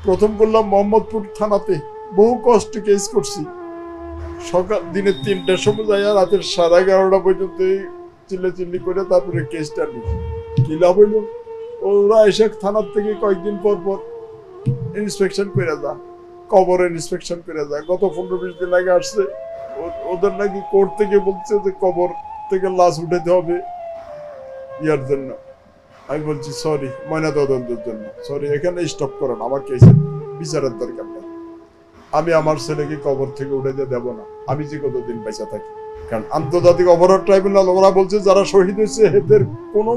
প্রথম করলাম মোহাম্মদপুর থানাতে, বহু কষ্ট কেস করছি। সকাল দিনে 3টার সময় যাই, রাতের 11:30 পর্যন্ত চিল্লি করে তারপরে কেসটা নিচ্ছি। কি লাভ হইল? ওরা এসে থানার থেকে কয়েকদিন পর পর ইন্সপেকশন করে যা, কবরের ইন্সপেকশন করে যায়। গত 15-20 দিন আগে আসছে, ওদের নাকি কোর্ট থেকে বলছে যে কবর থেকে লাশ উঠাতে হবে ইয়ার জন্য। আমি বলছি সরি, ময়নাতদন্তের জন্য সরি, এখানে স্টপ করেন, আমার কেসের বিচারের দরকার নেই। আমি আমার ছেলেকে কবর থেকে উঠাতে দেব না, আমি যে কতদিন বেঁচে থাকি। কারণ আন্তর্জাতিক অপরাধ ট্রাইব্যুনাল ওরা বলছে যারা শহীদ হয়েছে এদের কোনো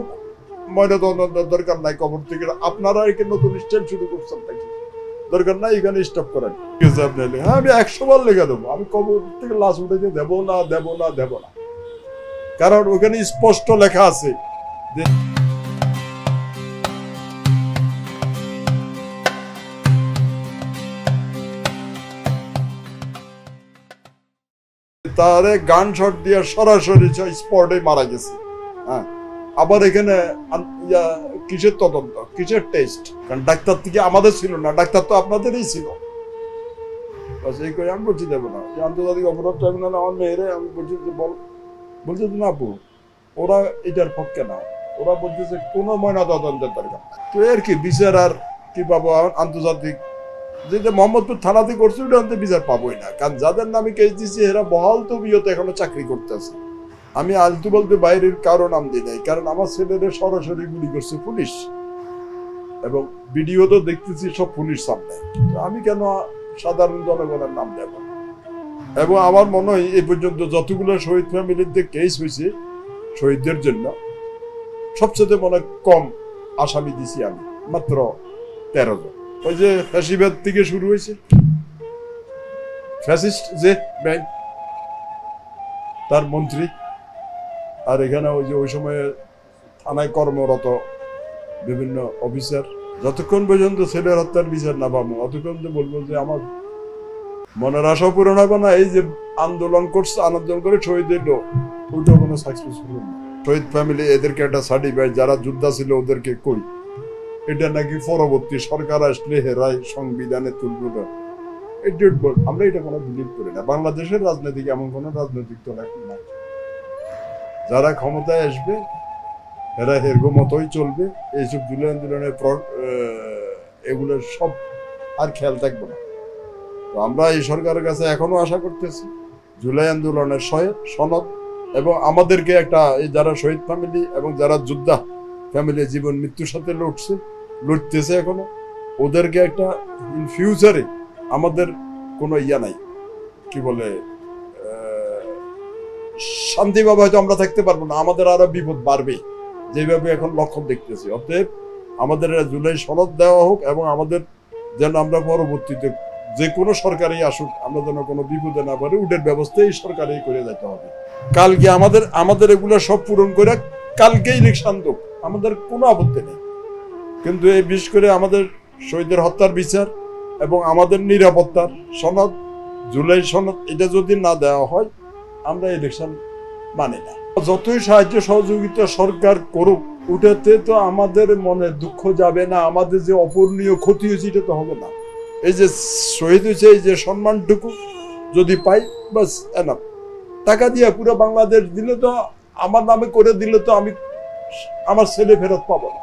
ময়নাতদন্তের দরকার নাই কবর থেকে। আপনারা এখানে নতুন স্টাইল শুরু করছেন নাকি? দরকার নাই, এখানে স্টপ করেন। হ্যাঁ, আমি 100 বার লেখা দেবো, আমি কবর থেকে লাশ উঠাতে দেব না, দেব না, দেব না। কারণ ওখানে স্পষ্ট লেখা আছে যে তারে গান শট দিয়ে সরাসরি স্পটে মারা গেছে। হ্যাঁ, আবার এখানে কিসের তদন্ত, কিসের টেস্ট? কারণ ডাক্তার থেকে আমাদের ছিল না, ডাক্তার তো আপনাদেরই ছিল। এই করে আমি বলছি দেবো না। আন্তর্জাতিক অপরাধ ট্রাইব্যুনাল আমার মেয়েরে আমি বলছি যে বলছে না আপু, ওরা এটার পক্ষে না, ওরা বলতেছে কোনো ময়নাতদন্তের দরকার। তো এর কি বিচার আর কি পাবো? আন্তর্জাতিক যেটা মোহাম্মদপুর থানাতে করছে ওটা আনতে বিচার পাবোই না। কারণ যাদের নামে কেস দিচ্ছি এরা বহাল তবিয়তে এখনো চাকরি করতেছে। আমি আলতু বলতে বাইরের কারো নাম দিই নাই, কারণ আমার ছেলেদের সরাসরি গুলি করছে পুলিশ, এবং ভিডিও তো দেখতেছি সব পুলিশ সামনে। আমি কেন সাধারণ জনগণের নাম দেব? এবং আমার মনে হয় এই পর্যন্ত যতগুলো শহীদ ফ্যামিলিতে কেস হয়েছে শহীদদের জন্য সবচেয়ে মনে কম আসামি দিছি আমি, মাত্র 13 জন। ওই যে ফ্যাসিবাদ থেকে শুরু হয়েছে, ফ্যাসিস্ট যে ব্যাংক তার মন্ত্রী, আর এখানে ওই যে ওই সময়ে থানায় কর্মরত বিভিন্ন অফিসার। যতক্ষণ পর্যন্ত ছেলের হত্যার বিচার না পাবো অতক্ষণ তো বলবো যে আমার মনের আশা পূরণ হবে না। এই যে আন্দোলন করছে, আন্দোলন করে শহীদ হইল, ওইটা কোনো সাকসেসফুল না। শহীদ ফ্যামিলি এদেরকে একটা সার্টিফাইড, যারা যোদ্ধা ছিল ওদেরকে কই, এটা নাকি পরবর্তী সরকার আসলে হেরাই সংবিধানে তুলব। আমরা এটা কোনো বিলিভ করি না। বাংলাদেশের রাজনীতিক এমন কোনো রাজনৈতিক দল এখন নাই। যারা ক্ষমতায় আসবে এরা এরকম মতোই চলবে। এইসব জুলাই আন্দোলনের এগুলো সব আর খেয়াল থাকবে না। তো আমরা এই সরকারের কাছে এখনো আশা করতেছি জুলাই আন্দোলনের সনদ, এবং আমাদেরকে একটা যারা শহীদ ফ্যামিলি এবং যারা যোদ্ধা ফ্যামিলি জীবন মৃত্যুর সাথে লড়তেছে এখনো, ওদেরকে একটা ইন ফিউচারে আমাদের কোনো ইয়া নাই, কি বলে, শান্তিভাবে হয়তো আমরা থাকতে পারবো না, আমাদের আরো বিপদ বাড়বে যেভাবে এখন লক্ষণ দেখতেছি। অতএব আমাদের জুলাই সনদ দেওয়া হোক, এবং আমাদের যেন আমরা পরবর্তীতে যে কোনো সরকারই আসুক আমরা যেন কোনো বিপদে না পারে, উটের ব্যবস্থা এই সরকারই করে যেতে হবে। কালকে আমাদের এগুলো সব পূরণ করে কালকেই ইলেকশন দেব, আমাদের কোনো আপত্তি নেই। কিন্তু এই বিশেষ করে আমাদের শহীদের হত্যার বিচার এবং আমাদের নিরাপত্তার সনদ, জুলাই সনদ, এটা যদি না দেওয়া হয় আমরা ইলেকশন মানি না। যতই সাহায্য সহযোগিতা সরকার করুক, উঠাতে তো আমাদের মনে দুঃখ যাবে না, আমাদের যে অপূরণীয় ক্ষতি হয়েছে এটা তো হবে না। এই যে শহীদ হয়েছে, এই যে সম্মানটুকু যদি পাই বাস এনাফ। টাকা দিয়ে পুরো বাংলাদেশ দিলে তো, আমার নামে করে দিলে তো আমি আমার ছেলে ফেরত পাবো না।